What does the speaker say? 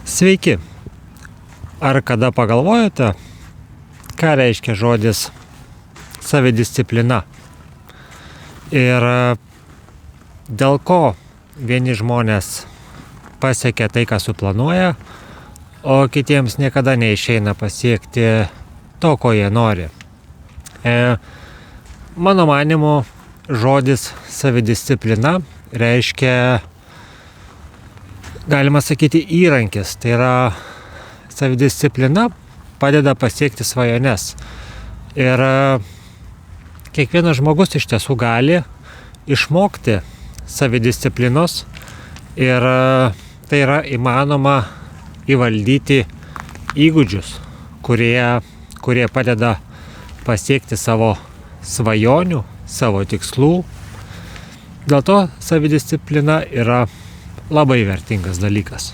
Sveiki! Ar kada pagalvojote, ką reiškia žodis savidisciplina? Ir dėl ko vieni žmonės pasiekia tai, ką suplanuoja, o kitiems niekada neišeina pasiekti to, ko jie nori? Mano manymu, žodis savidisciplina reiškia, galima sakyti, įrankis. Tai yra, savidisciplina padeda pasiekti svajones. Ir kiekvienas žmogus iš tiesų gali išmokti savidisciplinos ir tai yra įmanoma įvaldyti įgūdžius, kurie padeda pasiekti savo svajonių, savo tikslų. Dėl to savidisciplina yra labai vertingas dalykas.